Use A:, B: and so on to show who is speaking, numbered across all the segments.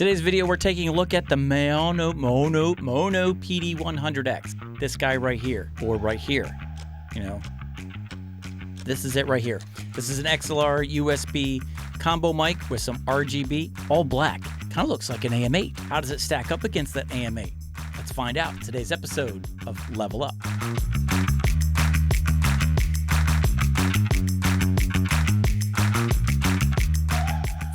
A: Today's video, we're taking a look at the Maono PD100X. This guy right here, or right here, you know. This is it right here. This is an XLR USB combo mic with some RGB, all black. Kind of looks like an AM8. How does it stack up against that AM8? Let's find out in today's episode of Level Up.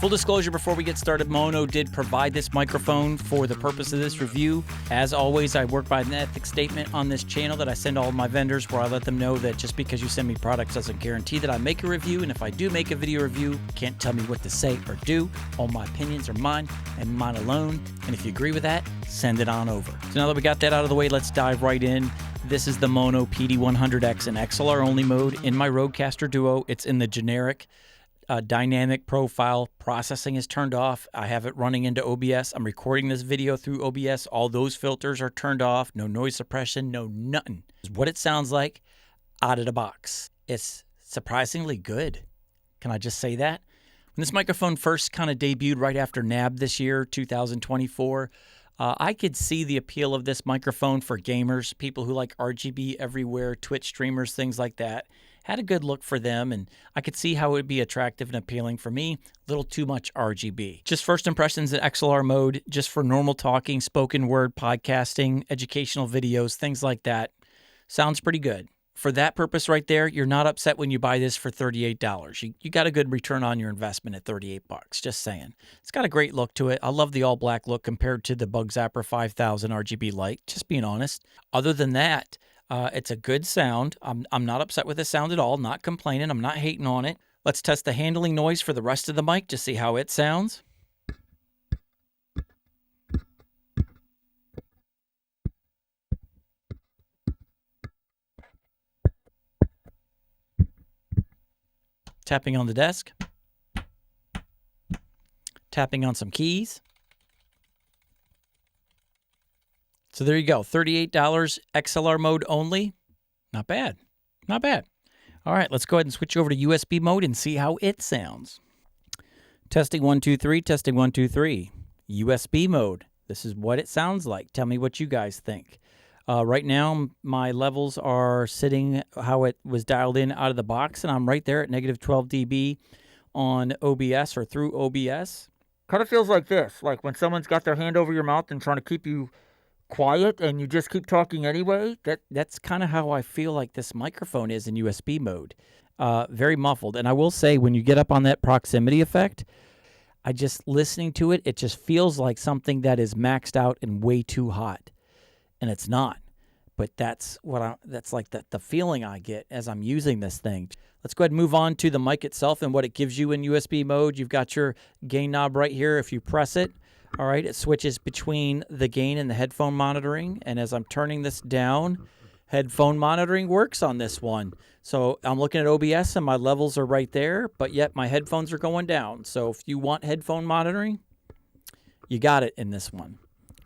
A: Full disclosure before we get started, Maono did provide this microphone for the purpose of this review. As always, I work by an ethics statement on this channel that I send all of my vendors, where I let them know that just because you send me products doesn't guarantee that I make a review, and if I do make a video review, you can't tell me what to say or do. All my opinions are mine and mine alone, and if you agree with that, send it on over. So now that we got that out of the way, let's dive right in. This is the Maono PD100X in XLR only mode in my Rodecaster Duo. It's in the generic dynamic profile. Processing is turned off. I have it running into OBS. I'm recording this video through OBS. All those filters are turned off. No noise suppression, no nothing. It's what it sounds like out of the box. It's surprisingly good. Can I just say that? When this microphone first kind of debuted right after NAB this year, 2024, I could see the appeal of this microphone for gamers, people who like RGB everywhere, Twitch streamers, things like that. Had a good look for them, and I could see how it would be attractive and appealing for me. A little too much RGB. Just first impressions in XLR mode, just for normal talking, spoken word, podcasting, educational videos, things like that. Sounds pretty good. For that purpose right there, you're not upset when you buy this for $38. You got a good return on your investment at 38 bucks, just saying. It's got a great look to it. I love the all black look compared to the Bug Zapper 5000 RGB light, just being honest. Other than that, it's a good sound. I'm not upset with the sound at all, not complaining. I'm not hating on it. Let's test the handling noise for the rest of the mic to see how it sounds. Tapping on the desk. Tapping on some keys. So there you go, $38, XLR mode only. Not bad, not bad. All right, let's go ahead and switch over to USB mode and see how it sounds. Testing 1, 2, 3, testing 1, 2, 3. USB mode, this is what it sounds like. Tell me what you guys think. Right now, my levels are sitting how it was dialed in out of the box, and I'm right there at negative 12 dB on OBS or through OBS. Kind of feels like this, like when someone's got their hand over your mouth and trying to keep you quiet and you just keep talking anyway. That's kind of how I feel like this microphone is in USB mode. Very muffled. And I will say, when you get up on that proximity effect, I just listening to it, it just feels like something that is maxed out and way too hot. And it's not. But that's what that's like the feeling I get as I'm using this thing. Let's go ahead and move on to the mic itself and what it gives you in USB mode. You've got your gain knob right here. If you press it, all right, it switches between the gain and the headphone monitoring. And as I'm turning this down, headphone monitoring works on this one. So I'm looking at OBS and my levels are right there, but yet my headphones are going down. So if you want headphone monitoring, you got it in this one.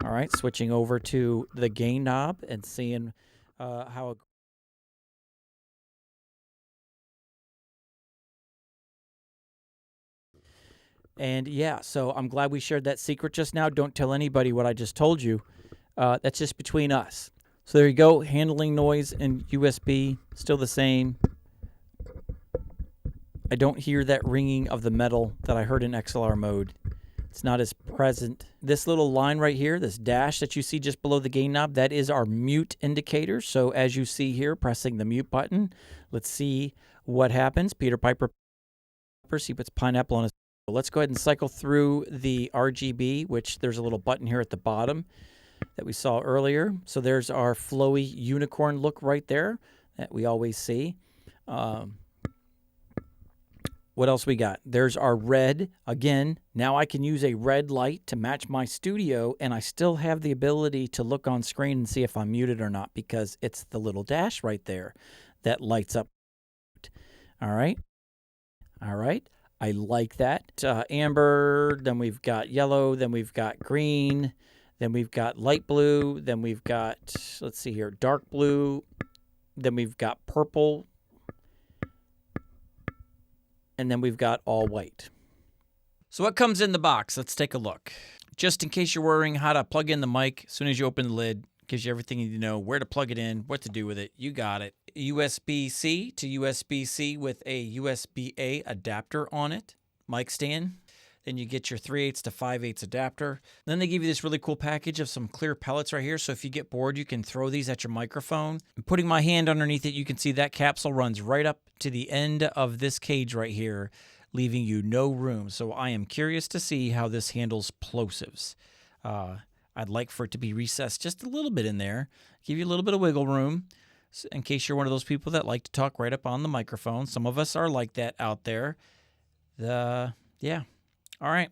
A: All right, switching over to the gain knob and seeing how it. And yeah, so I'm glad we shared that secret just now. Don't tell anybody what I just told you. That's just between us. So there you go. Handling noise in USB, still the same. I don't hear that ringing of the metal that I heard in XLR mode. It's not as present. This little line right here, this dash that you see just below the gain knob, that is our mute indicator. So as you see here, pressing the mute button, let's see what happens. Peter Piper, he puts pineapple on his. Let's go ahead and cycle through the RGB, which there's a little button here at the bottom that we saw earlier. So there's our flowy unicorn look right there that we always see. What else we got? There's our red. Again, now I can use a red light to match my studio, and I still have the ability to look on screen and see if I'm muted or not, because it's the little dash right there that lights up. All right. All right. I like that. Amber, then we've got yellow, then we've got green, then we've got light blue, then we've got, let's see here, dark blue, then we've got purple, and then we've got all white. So what comes in the box? Let's take a look. just in case you're worrying how to plug in the mic, as soon as you open the lid, gives you everything you need to know, where to plug it in, what to do with it. You got it. USB-C to USB-C with a USB-A adapter on it. Mic stand. Then you get your 3/8 to 5/8 adapter. Then they give you this really cool package of some clear pellets right here. So if you get bored, you can throw these at your microphone. And putting my hand underneath it, you can see that capsule runs right up to the end of this cage right here, leaving you no room. So I am curious to see how this handles plosives. I'd like for it to be recessed just a little bit in there, give you a little bit of wiggle room in case you're one of those people that like to talk right up on the microphone. Some of us are like that out there. Yeah. All right.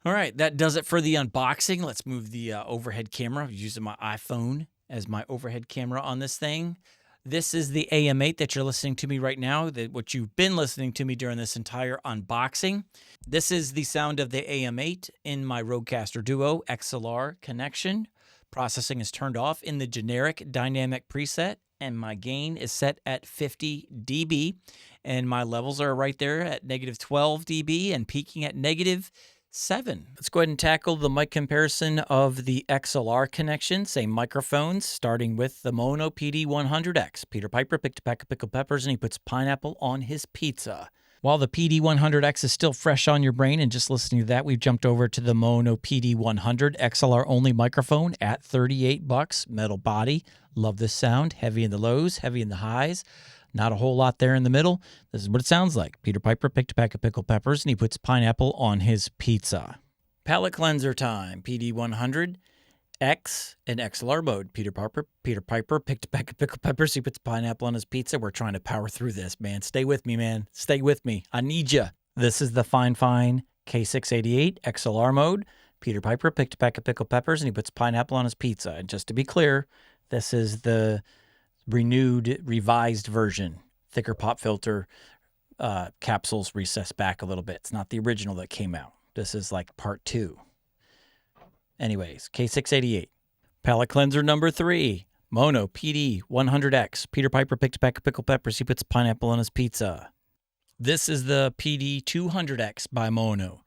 A: All right, that does it for the unboxing. Let's move the overhead camera. I'm using my iPhone as my overhead camera on this thing. This is the AM8 that you're listening to me right now, what you've been listening to me during this entire unboxing. This is the sound of the AM8 in my Rodecaster Duo XLR connection. Processing is turned off in the generic dynamic preset, and my gain is set at 50 dB. And my levels are right there at -12 dB and peaking at -7. Let's go ahead and tackle the mic comparison of the XLR connection. Same microphones, starting with the Maono PD100X. Peter Piper picked a pack of pickled peppers and he puts pineapple on his pizza. While the PD100X is still fresh on your brain and just listening to that, we've jumped over to the Maono PD100 XLR only microphone at $38. Metal body. Love this sound. Heavy in the lows, heavy in the highs. Not a whole lot there in the middle. This is what it sounds like. Peter Piper picked a pack of pickled peppers and he puts pineapple on his pizza. Palette cleanser time. PD100X in XLR mode. Peter Piper picked a pack of pickled peppers. He puts pineapple on his pizza. We're trying to power through this, man. Stay with me, man. Stay with me. I need you. This is the fifine K688 XLR mode. Peter Piper picked a pack of pickled peppers and he puts pineapple on his pizza. And just to be clear, this is the renewed, revised version. Thicker pop filter, capsules recessed back a little bit. It's not the original that came out. This is like part 2. Anyways, K688. Palette cleanser number 3. Maono PD100X. Peter Piper picked a pack of pickled peppers. He puts pineapple on his pizza. This is the PD200X by Maono.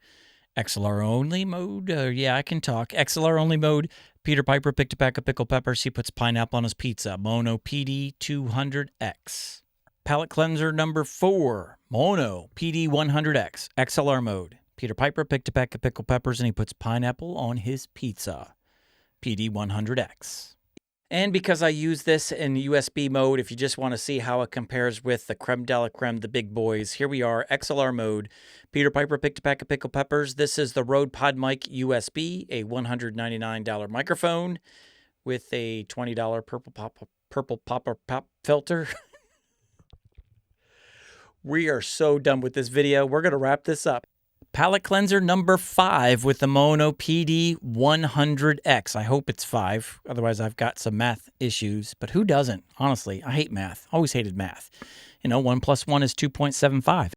A: XLR only mode. Yeah, I can talk. XLR only mode. Peter Piper picked a pack of pickled peppers. He puts pineapple on his pizza. Maono PD200X. Palette cleanser number 4. Maono PD100X. XLR mode. Peter Piper picked a pack of pickled peppers and he puts pineapple on his pizza. PD100X. And because I use this in USB mode, if you just want to see how it compares with the creme de la creme, the big boys, here we are, XLR mode. Peter Piper picked a pack of pickled peppers. This is the Rode Podmic USB, a $199 microphone with a $20 purple pop filter. We are so done with this video. We're going to wrap this up. Palette cleanser number 5 with the Maono PD100X. I hope it's 5. Otherwise, I've got some math issues. But who doesn't? Honestly, I hate math. Always hated math. 1 + 1 is 2.75.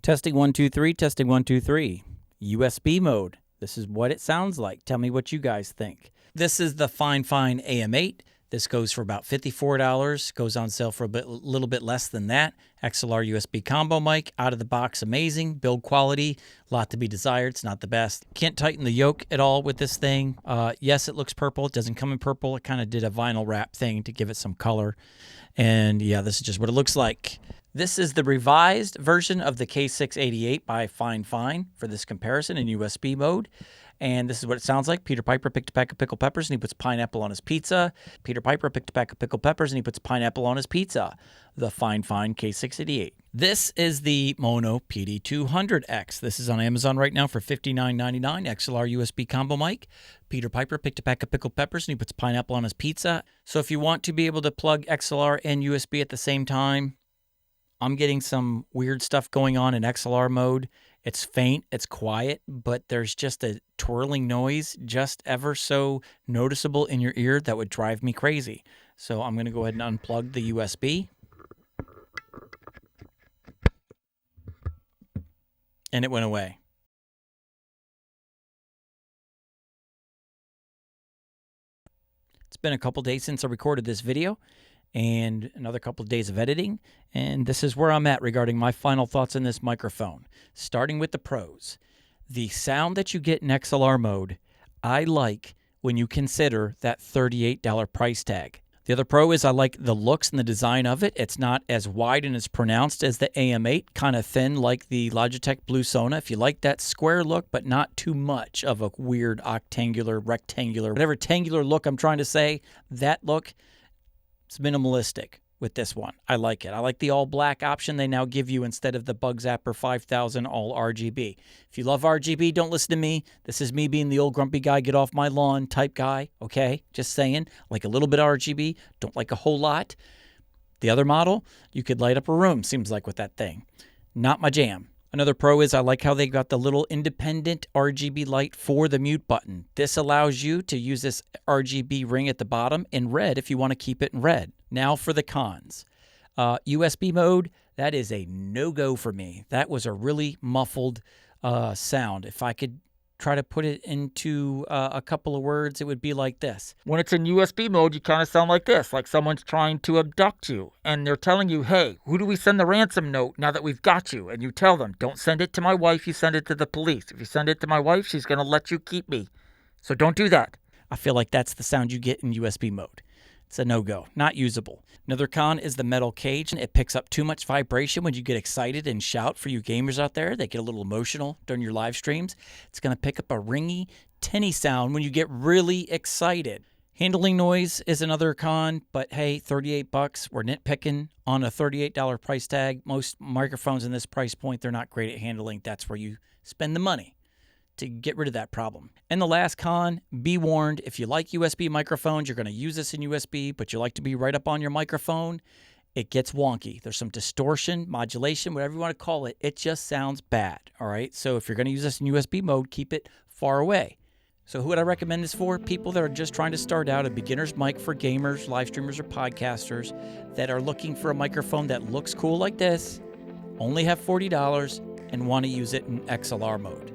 A: Testing 1 2 3. Testing 1 2 3. USB mode. This is what it sounds like. Tell me what you guys think. This is the fifine AM8. This goes for about $54. Goes on sale for a little bit less than that. XLR USB combo mic. Out of the box, amazing. Build quality, a lot to be desired. It's not the best. Can't tighten the yoke at all with this thing. Yes, it looks purple. It doesn't come in purple. It kind of did a vinyl wrap thing to give it some color. And yeah, this is just what it looks like. This is the revised version of the K688 by fifine for this comparison in USB mode. And this is what it sounds like. Peter Piper picked a pack of pickled peppers and he puts pineapple on his pizza. Peter Piper picked a pack of pickled peppers and he puts pineapple on his pizza. The fifine K688. This is the Maono PD200X. This is on Amazon right now for $59.99. XLR USB combo mic. Peter Piper picked a pack of pickled peppers and he puts pineapple on his pizza. So if you want to be able to plug XLR and USB at the same time, I'm getting some weird stuff going on in XLR mode. It's faint, it's quiet, but there's just a twirling noise just ever so noticeable in your ear that would drive me crazy. So I'm going to go ahead and unplug the USB. And it went away. It's been a couple days since I recorded this video, and another couple of days of editing, and this is where I'm at regarding my final thoughts on this microphone. Starting with the pros. The sound that you get in XLR mode, I like when you consider that $38 price tag. The other pro is I like the looks and the design of it. It's not as wide and as pronounced as the AM8, kind of thin like the Logitech Blue Sona. If you like that square look, but not too much of a weird octangular, rectangular, whatever tangular look I'm trying to say, that look, it's minimalistic with this one. I like it. I like the all black option they now give you instead of the Bug Zapper 5000 all RGB. If you love RGB, don't listen to me. This is me being the old grumpy guy, get off my lawn type guy, okay? Just saying. Like a little bit of RGB, don't like a whole lot. The other model, you could light up a room, seems like, with that thing. Not my jam. Another pro is I like how they got the little independent RGB light for the mute button. This allows you to use this RGB ring at the bottom in red if you want to keep it in red. Now for the cons. USB mode, that is a no-go for me. That was a really muffled sound. If I could try to put it into a couple of words, it would be like this. When it's in USB mode, you kind of sound like this, like someone's trying to abduct you. And they're telling you, hey, who do we send the ransom note now that we've got you? And you tell them, don't send it to my wife, you send it to the police. If you send it to my wife, she's going to let you keep me. So don't do that. I feel like that's the sound you get in USB mode. It's a no-go, not usable. Another con is the metal cage. It picks up too much vibration when you get excited and shout. For you gamers out there, they get a little emotional during your live streams. It's going to pick up a ringy, tinny sound when you get really excited. Handling noise is another con, but hey, $38, we're nitpicking on a $38 price tag. Most microphones in this price point, they're not great at handling. That's where you spend the money to get rid of that problem. And the last con, be warned, if you like USB microphones, you're going to use this in USB, but you like to be right up on your microphone, it gets wonky. There's some distortion, modulation, whatever you want to call it. It just sounds bad, all right? So if you're going to use this in USB mode, keep it far away. So who would I recommend this for? People that are just trying to start out, a beginner's mic for gamers, live streamers, or podcasters that are looking for a microphone that looks cool like this, only have $40, and want to use it in XLR mode.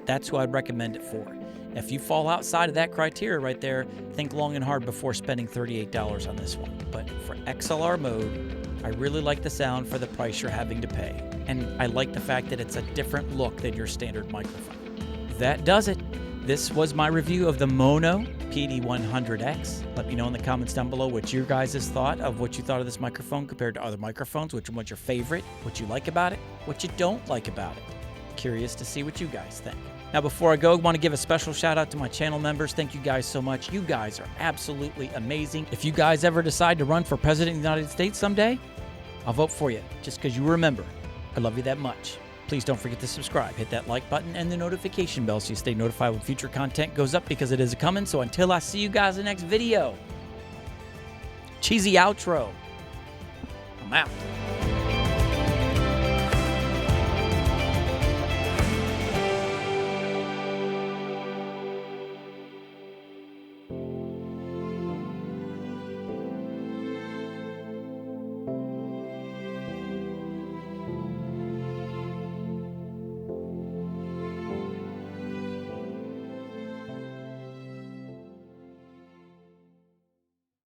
A: That's who I'd recommend it for. If you fall outside of that criteria right there, think long and hard before spending $38 on this one. But for XLR mode, I really like the sound for the price you're having to pay. And I like the fact that it's a different look than your standard microphone. That does it. This was my review of the Maono PD100X. Let me know in the comments down below what your guys' thought of what you thought of this microphone compared to other microphones, which one's your favorite, what you like about it, what you don't like about it. Curious to see what you guys think. Now, before I go, I want to give a special shout out to my channel members. Thank you guys so much. You guys are absolutely amazing. If you guys ever decide to run for president of the United States someday, I'll vote for you just because you remember. I love you that much. Please don't forget to subscribe. Hit that like button and the notification bell so you stay notified when future content goes up because it is coming. So until I see you guys in the next video, cheesy outro. I'm out.